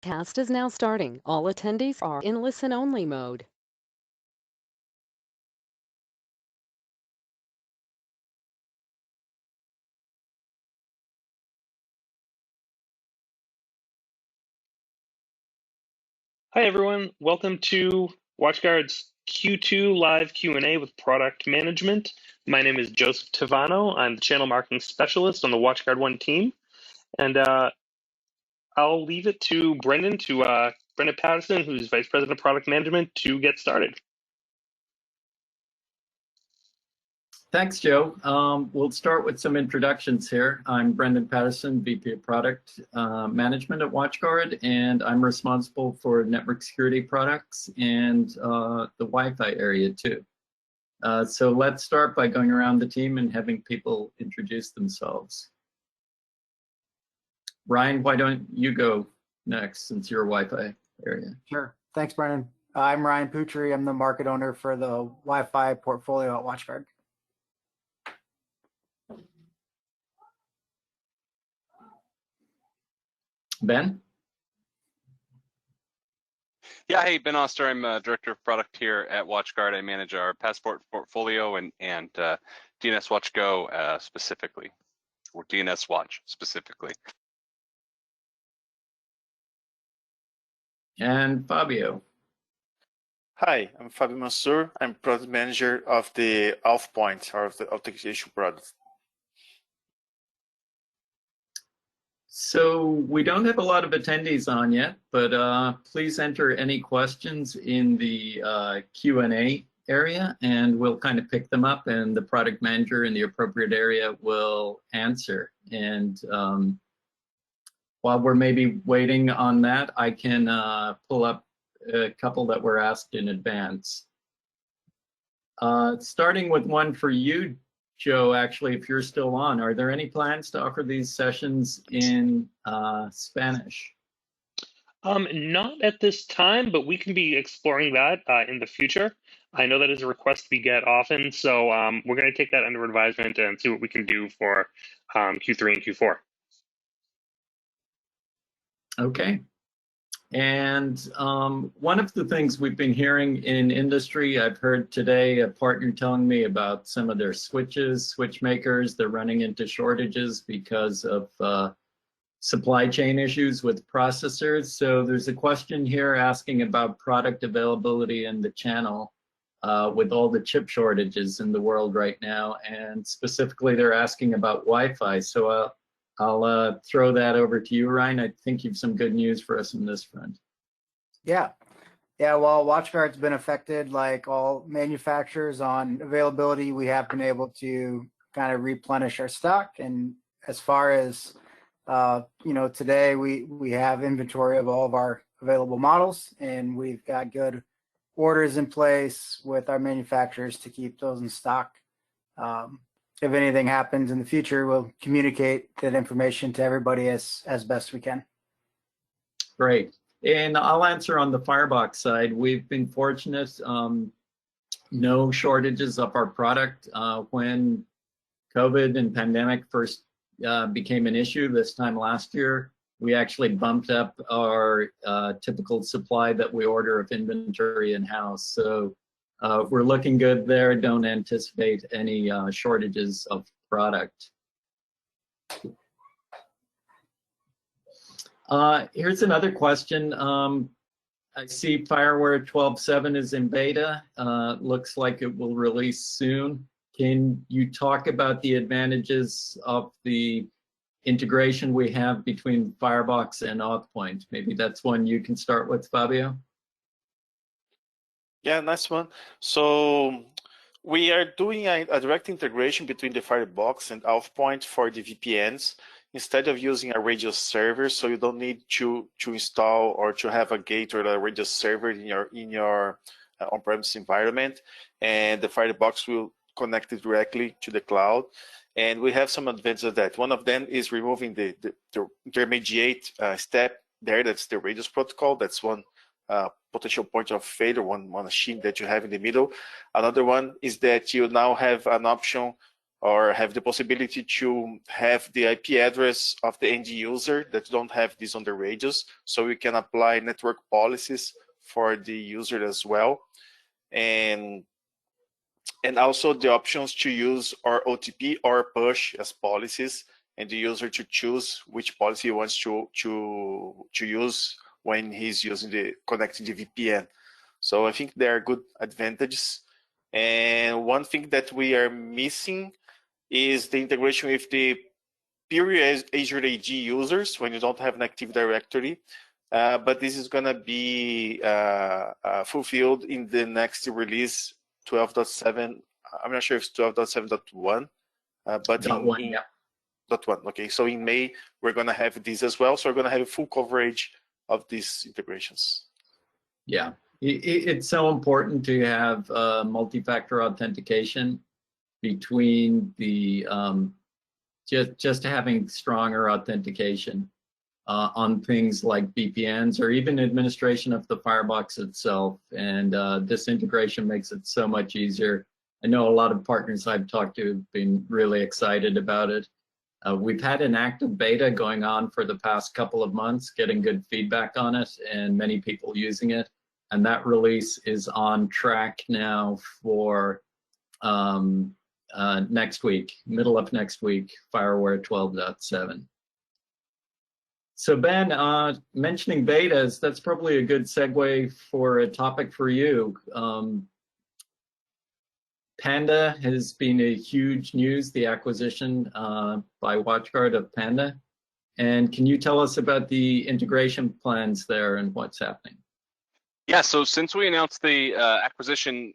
Cast is now starting. All attendees are in listen-only mode. Hi everyone, welcome to WatchGuard's Q2 live Q&A with product management. My name is Joseph Tavano. I'm the channel marketing specialist on the WatchGuard One team, and I'll leave it to Brendan Patterson, who's Vice President of Product Management, to get started. Thanks, Joe. We'll start with some introductions here. I'm Brendan Patterson, VP of Product Management at WatchGuard, and I'm responsible for network security products and the Wi-Fi area too. So let's start by going around the team and having people introduce themselves. Ryan, why don't you go next since you're Wi-Fi area? Sure. Thanks, Brendan. I'm Ryan Putri. I'm the market owner for the Wi-Fi portfolio at WatchGuard. Ben? Yeah, hey, Ben Oster. I'm Director of Product here at WatchGuard. I manage our Passport portfolio and DNS Watch Go specifically, or DNS Watch specifically. And Fabio. Hi, I'm Fabio Mansur. I'm Product Manager of the AlfPoint, or of the authentication product. So we don't have a lot of attendees on yet, but please enter any questions in the Q&A area, and we'll kind of pick them up, and the product manager in the appropriate area will answer. And while we're maybe waiting on that, I can pull up a couple that were asked in advance. Starting with one for you, Joe, actually, if you're still on, are there any plans to offer these sessions in Spanish? Not at this time, but we can be exploring that in the future. I know that is a request we get often, so we're going to take that under advisement and see what we can do for Q3 and Q4. Okay. And one of the things we've been hearing in industry, I've heard today a partner telling me about some of their switch makers, they're running into shortages because of supply chain issues with processors. So there's a question here asking about product availability in the channel with all the chip shortages in the world right now. And specifically, they're asking about Wi-Fi. So I'll throw that over to you, Ryan. I think you've some good news for us on this front. Yeah. Well, WatchGuard's been affected like all manufacturers on availability. We have been able to kind of replenish our stock. And as far as, today we have inventory of all of our available models, and we've got good orders in place with our manufacturers to keep those in stock. If anything happens in the future, we'll communicate that information to everybody as best we can. Great. And I'll answer on the Firebox side. We've been fortunate, no shortages of our product. When COVID and pandemic first became an issue this time last year, we actually bumped up our typical supply that we order of inventory in-house. So we're looking good there. Don't anticipate any shortages of product. Here's another question. I see Fireware 12.7 is in beta. Looks like it will release soon. Can you talk about the advantages of the integration we have between Firebox and AuthPoint? Maybe that's one you can start with, Fabio. Yeah, nice one. So we are doing a direct integration between the Firebox and AlfPoint for the VPNs, instead of using a radius server. So you don't need to install or to have a gate or a radius server in your on-premise environment, and the Firebox will connect it directly to the cloud. And we have some advantages of that. One of them is removing the intermediate step there. That's the radius protocol. That's one potential point of failure, one machine that you have in the middle. Another one is that you now have an option or have the possibility to have the IP address of the end user that don't have this on the radios, so we can apply network policies for the user as well. And also the options to use our OTP or push as policies, and the user to choose which policy he wants to use when he's using connecting the VPN. So I think there are good advantages. And one thing that we are missing is the integration with the pure Azure AD users when you don't have an Active Directory. But this is going to be fulfilled in the next release, 12.7. I'm not sure if it's 12.7.1, but .1, yeah. .1. Okay, so in May we're going to have this as well. So we're going to have full coverage of these integrations. Yeah, it's so important to have multi-factor authentication between the just having stronger authentication on things like VPNs or even administration of the Firebox itself. And this integration makes it so much easier. I know a lot of partners I've talked to have been really excited about it. We've had an active beta going on for the past couple of months, getting good feedback on it and many people using it. And that release is on track now for next week, middle of next week, Fireware 12.7. So Ben, mentioning betas, that's probably a good segue for a topic for you. Panda has been a huge news, the acquisition by WatchGuard of Panda. And can you tell us about the integration plans there and what's happening? Yeah, so since we announced the acquisition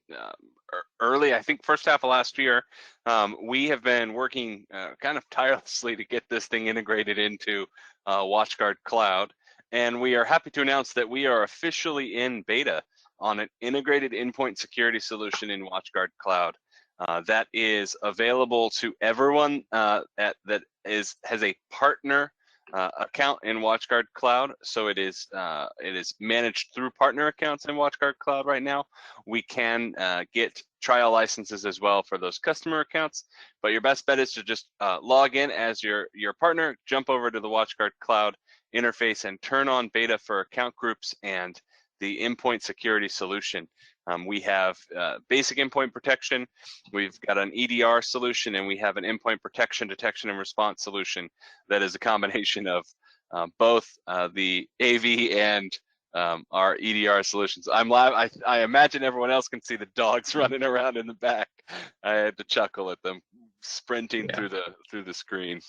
early, I think first half of last year, we have been working kind of tirelessly to get this thing integrated into WatchGuard Cloud. And we are happy to announce that we are officially in beta on an integrated endpoint security solution in WatchGuard Cloud that is available to everyone that has a partner account in WatchGuard Cloud. So it is managed through partner accounts in WatchGuard Cloud right now. We can get trial licenses as well for those customer accounts, but your best bet is to just log in as your partner, jump over to the WatchGuard Cloud interface and turn on beta for account groups and the endpoint security solution. We have basic endpoint protection, we've got an EDR solution, and we have an endpoint protection, detection, and response solution that is a combination of both the AV and our EDR solutions. I'm live. I imagine everyone else can see the dogs running around in the back. I had to chuckle at them sprinting through the screen.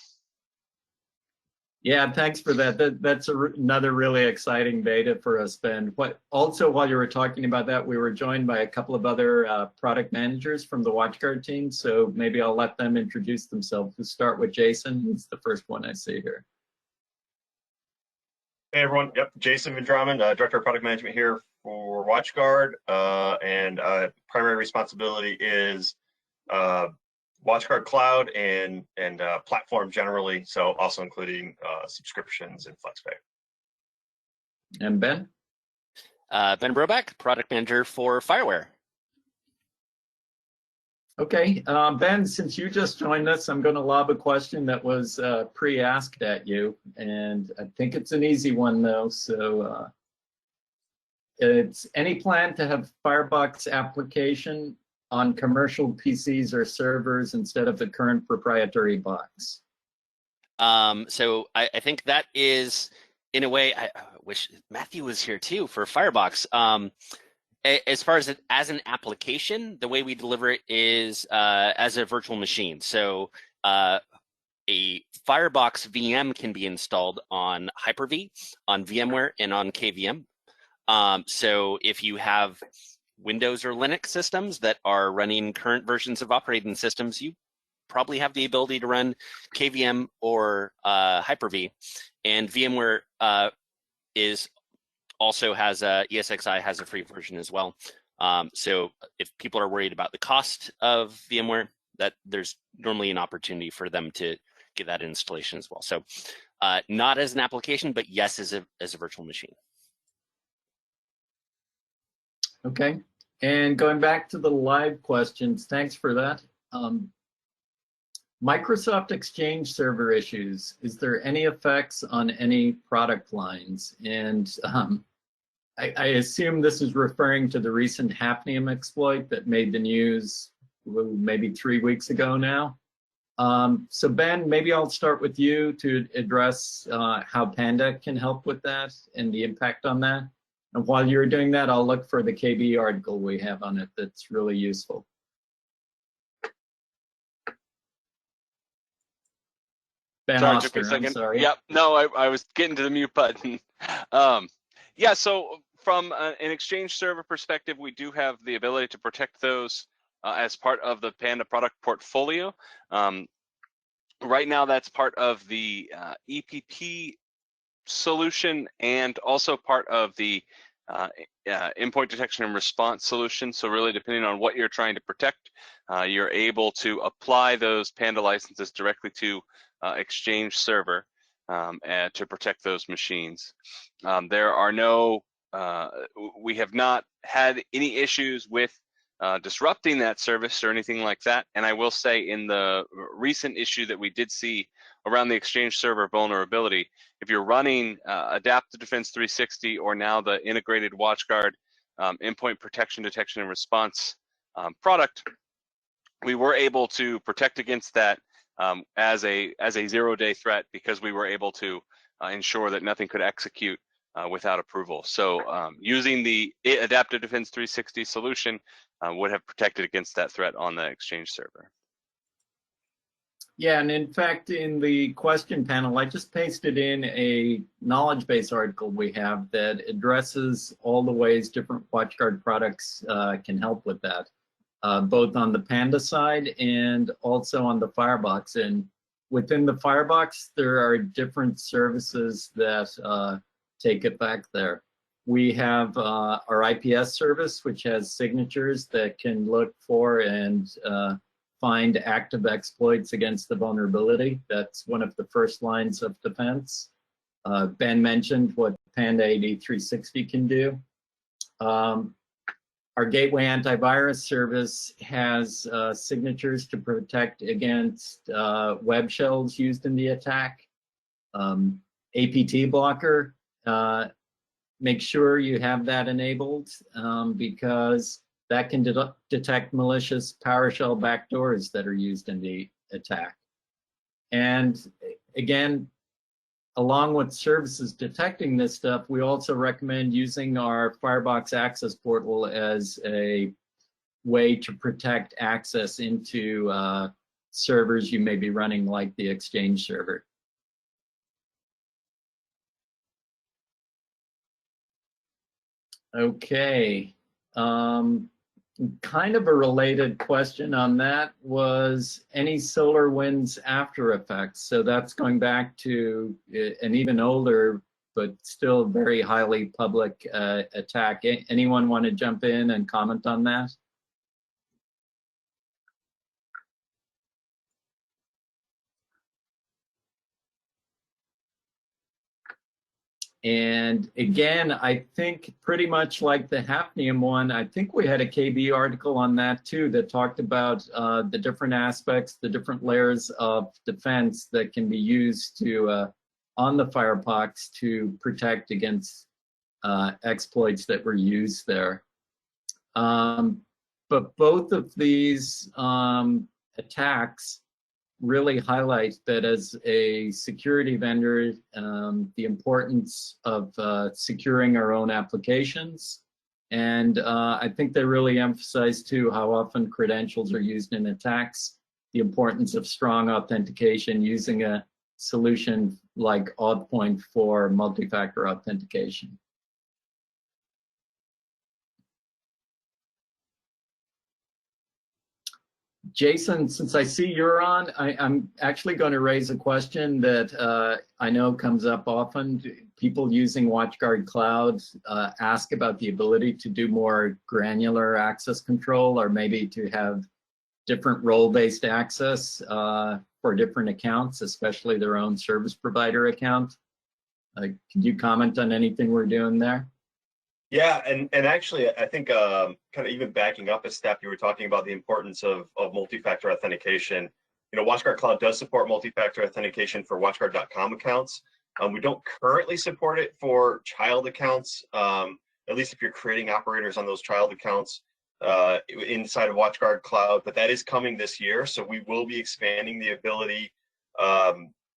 Yeah, thanks for that. That's another really exciting beta for us, Ben. Also, while you were talking about that, we were joined by a couple of other product managers from the WatchGuard team. So maybe I'll let them introduce themselves. We'll start with Jason. He's the first one I see here. Hey everyone, yep, Jason Vendramin, Director of Product Management here for WatchGuard, and primary responsibility is WatchGuard Cloud and platform generally, so also including subscriptions and FlexPay. And Ben? Ben Broback, Product Manager for Fireware. Okay, Ben, since you just joined us, I'm going to lob a question that was pre-asked at you, and I think it's an easy one though. So it's any plan to have Firebox application on commercial PCs or servers instead of the current proprietary box? So I think that is, in a way, I wish Matthew was here too for Firebox. As far as as an application, the way we deliver it is as a virtual machine. So a Firebox VM can be installed on Hyper-V, on VMware, and on KVM. So if you have Windows or Linux systems that are running current versions of operating systems, you probably have the ability to run KVM or Hyper-V. And VMware also has ESXi has a free version as well. So if people are worried about the cost of VMware, that there's normally an opportunity for them to get that installation as well. So not as an application, but yes, as a virtual machine. Okay, and going back to the live questions, thanks for that. Microsoft Exchange Server issues, is there any effects on any product lines? And I assume this is referring to the recent Hafnium exploit that made the news maybe 3 weeks ago now. So Ben, maybe I'll start with you to address how Panda can help with that and the impact on that. And while you're doing that, I'll look for the KB article we have on it that's really useful. Ben Sorry, Oster, took me a second. I'm sorry. Yep, no, I was getting to the mute button. Yeah, so from an Exchange server perspective, we do have the ability to protect those as part of the Panda product portfolio. Right now, that's part of the EPP solution and also part of the endpoint detection and response solution. So really, depending on what you're trying to protect, you're able to apply those Panda licenses directly to Exchange server and to protect those machines. There are no, we have not had any issues with disrupting that service or anything like that. And I will say, in the recent issue that we did see around the Exchange server vulnerability, if you're running Adaptive Defense 360 or now the integrated WatchGuard endpoint protection, detection, and response product, we were able to protect against that as a 0-day threat, because we were able to ensure that nothing could execute without approval. So using the Adaptive Defense 360 solution would have protected against that threat on the Exchange server. Yeah, and in fact, in the question panel, I just pasted in a knowledge base article we have that addresses all the ways different WatchGuard products can help with that, both on the Panda side and also on the Firebox. And within the Firebox, there are different services that take effect there. We have our IPS service, which has signatures that can look for and find active exploits against the vulnerability. That's one of the first lines of defense. Ben mentioned what Panda AD 360 can do. Our Gateway Antivirus service has signatures to protect against web shells used in the attack. APT blocker, make sure you have that enabled because that can detect malicious PowerShell backdoors that are used in the attack. And again, along with services detecting this stuff, we also recommend using our Firebox Access Portal as a way to protect access into servers you may be running, like the Exchange server. Okay. Kind of a related question on that was any SolarWinds after effects. So that's going back to an even older, but still very highly public attack. Anyone want to jump in and comment on that? And again, I think pretty much like the Hafnium one, I think we had a KB article on that too that talked about the different aspects, the different layers of defense that can be used to on the Firebox to protect against exploits that were used there. But both of these attacks really highlight that as a security vendor, the importance of securing our own applications. And I think they really emphasize too how often credentials are used in attacks, the importance of strong authentication using a solution like AuthPoint for multi-factor authentication. Jason, since I see you're on, I'm actually going to raise a question that I know comes up often. People using WatchGuard Cloud ask about the ability to do more granular access control, or maybe to have different role-based access for different accounts, especially their own service provider account. Could you comment on anything we're doing there? Yeah, and actually, I think kind of even backing up a step, you were talking about the importance of multi-factor authentication. WatchGuard Cloud does support multi-factor authentication for WatchGuard.com accounts. We don't currently support it for child accounts, at least if you're creating operators on those child accounts inside of WatchGuard Cloud, but that is coming this year. So we will be expanding the ability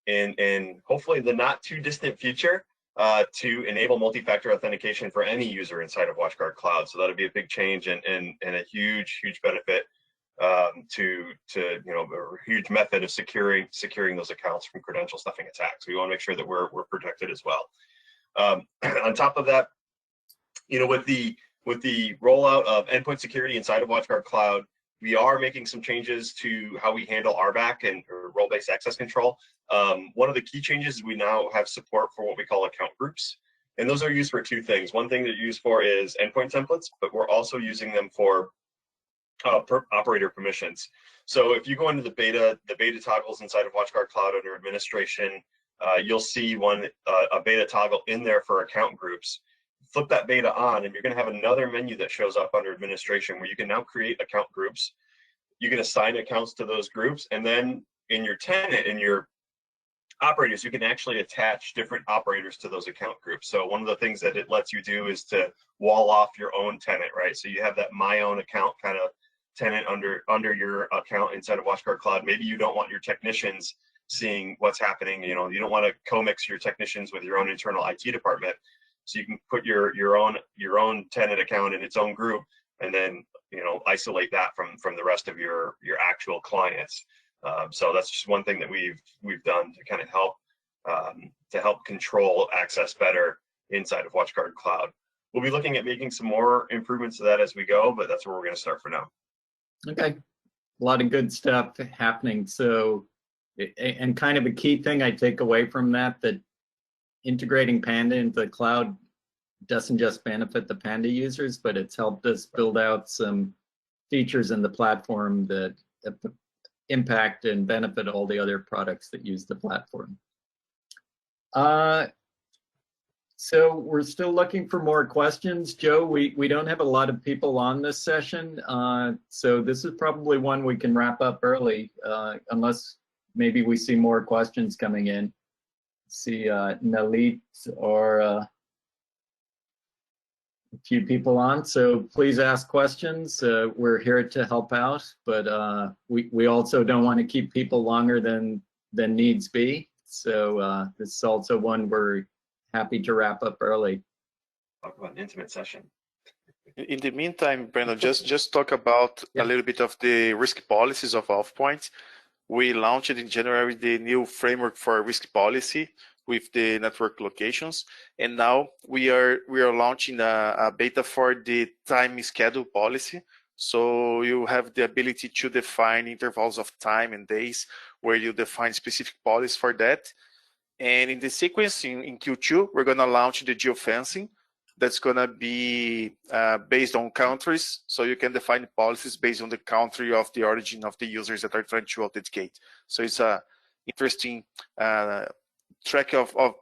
in hopefully the not too distant future to enable multi-factor authentication for any user inside of WatchGuard Cloud. So that'll be a big change and a huge benefit to a huge method of securing those accounts from credential stuffing attacks. We want to make sure that we're protected as well. On top of that, with the rollout of endpoint security inside of WatchGuard Cloud, we are making some changes to how we handle RBAC and role-based access control. One of the key changes is we now have support for what we call account groups. And those are used for two things. One thing they're used for is endpoint templates, but we're also using them for operator permissions. So if you go into the beta toggles inside of WatchGuard Cloud under administration, you'll see a beta toggle in there for account groups. Flip that beta on and you're going to have another menu that shows up under administration where you can now create account groups. You can assign accounts to those groups, and then in your tenant, in your operators, you can actually attach different operators to those account groups. So one of the things that it lets you do is to wall off your own tenant, right? So you have that my own account kind of tenant under your account inside of WatchGuard Cloud. Maybe you don't want your technicians seeing what's happening. You don't want to co-mix your technicians with your own internal IT department. So you can put your own tenant account in its own group, and then isolate that from the rest of your actual clients. So that's just one thing that we've done to kind of help control access better inside of WatchGuard Cloud. We'll be looking at making some more improvements to that as we go, but that's where we're going to start for now. Okay, a lot of good stuff happening. So, and kind of a key thing I take away from that integrating Panda into the cloud doesn't just benefit the Panda users, but it's helped us build out some features in the platform that impact and benefit all the other products that use the platform. So we're still looking for more questions. Joe, we don't have a lot of people on this session, so this is probably one we can wrap up early, unless maybe we see more questions coming in. See Nalit or a few people on, so please ask questions. We're here to help out, but we also don't want to keep people longer than needs be. So this is also one we're happy to wrap up early. Talk about an intimate session. In the meantime, Brandon, just talk about a little bit of the risk policies of AllPoint. We launched in January the new framework for risk policy with the network locations, and now we are launching a beta for the time schedule policy. So you have the ability to define intervals of time and days where you define specific policies for that. And in the sequence in Q2, we're going to launch the geofencing. That's going to be based on countries, so you can define policies based on the country of the origin of the users that are trying to authenticate. So it's a interesting track of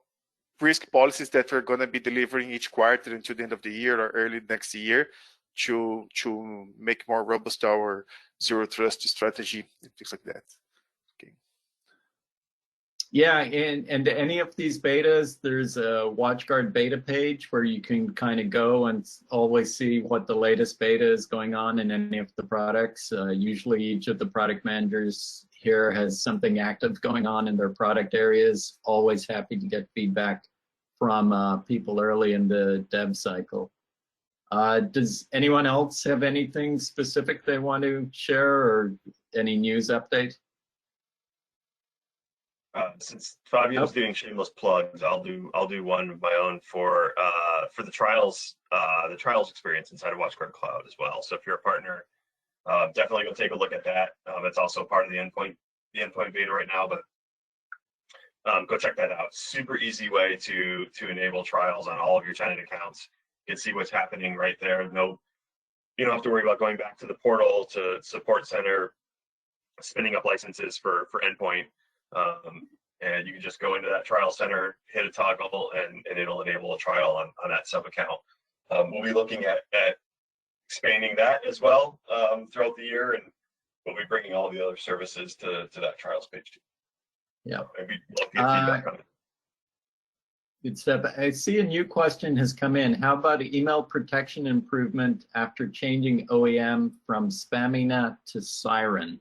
risk policies that we're going to be delivering each quarter until the end of the year or early next year to make more robust our zero trust strategy and things like that. Okay. Yeah, and any of these betas, there's a WatchGuard beta page where you can kind of go and always see what the latest beta is going on in any of the products. Usually each of the product managers here has something active going on in their product areas. Always happy to get feedback from people early in the dev cycle. Does anyone else have anything specific they want to share or any news update? Since Fabio's doing shameless plugs, I'll do one of my own for the trials experience inside of WatchGuard Cloud as well. So if you're a partner, definitely go take a look at that. It's also part of the endpoint beta right now, but go check that out. Super easy way to enable trials on all of your tenant accounts. You can see what's happening right there. No, you don't have to worry about going back to the portal, to support center, spinning up licenses for endpoint. And you can just go into that trial center, hit a toggle, and it'll enable a trial on that sub account. We'll be looking at expanding that as well throughout the year, and we'll be bringing all the other services to that trials page too. Yeah. Maybe get feedback on it. Good stuff. I see a new question has come in. How about email protection improvement after changing OEM from Spamina to Siren?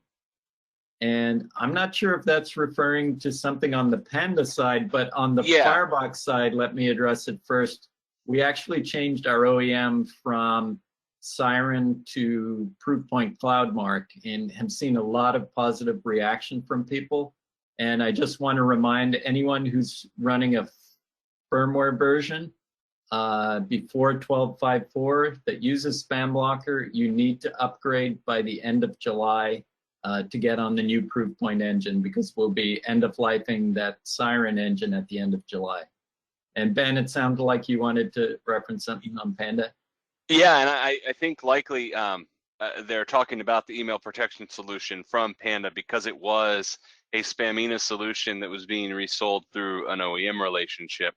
And I'm not sure if that's referring to something on the Panda side, but on the Firebox side, let me address it first. We actually changed our OEM from Siren to Proofpoint CloudMark and have seen a lot of positive reaction from people. And I just want to remind anyone who's running a firmware version before 12.5.4 that uses Spam Blocker, you need to upgrade by the end of July to get on the new Proofpoint engine, because we'll be end-of-lifing that Siren engine at the end of July. And Ben, it sounded like you wanted to reference something on Panda. Yeah, and I think likely they're talking about the email protection solution from Panda because it was a Spamina solution that was being resold through an OEM relationship.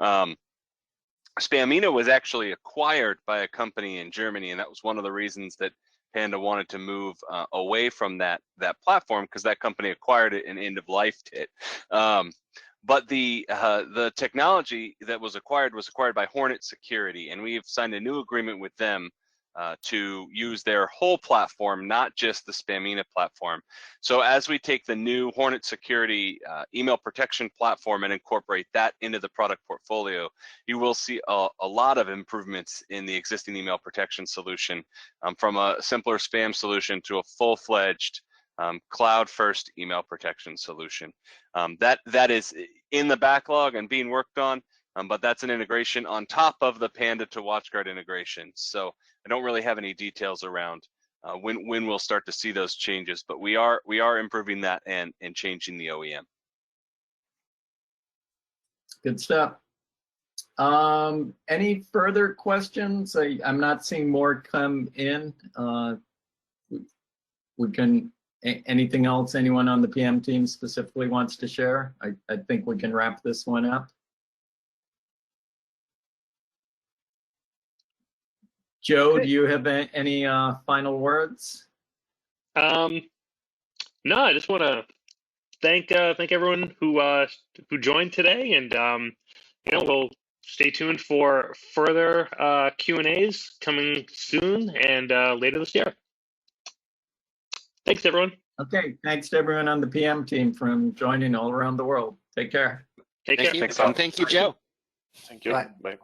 Spamina was actually acquired by a company in Germany, and that was one of the reasons that Panda wanted to move away from that platform, because that company acquired it and end-of-lifed it. But the technology that was acquired by Hornet Security, and we have signed a new agreement with them to use their whole platform, not just the Spamina platform. So as we take the new Hornet Security email protection platform and incorporate that into the product portfolio, you will see a lot of improvements in the existing email protection solution, from a simpler spam solution to a full-fledged cloud-first email protection solution. That is in the backlog and being worked on, but that's an integration on top of the Panda to WatchGuard integration. So I don't really have any details around when we'll start to see those changes, but we are improving that and changing the OEM. Good stuff. Any further questions? I'm not seeing more come in. We can. Anything else anyone on the PM team specifically wants to share? I think we can wrap this one up. Joe, do you have any final words? No, I just want to thank everyone who joined today, and we'll stay tuned for further Q&As coming soon and later this year. Thanks, everyone. Okay, thanks to everyone on the PM team from joining all around the world. Take care. Take care. Thank you. Thanks, all. And thank you, Joe. Thank you. Bye. Bye.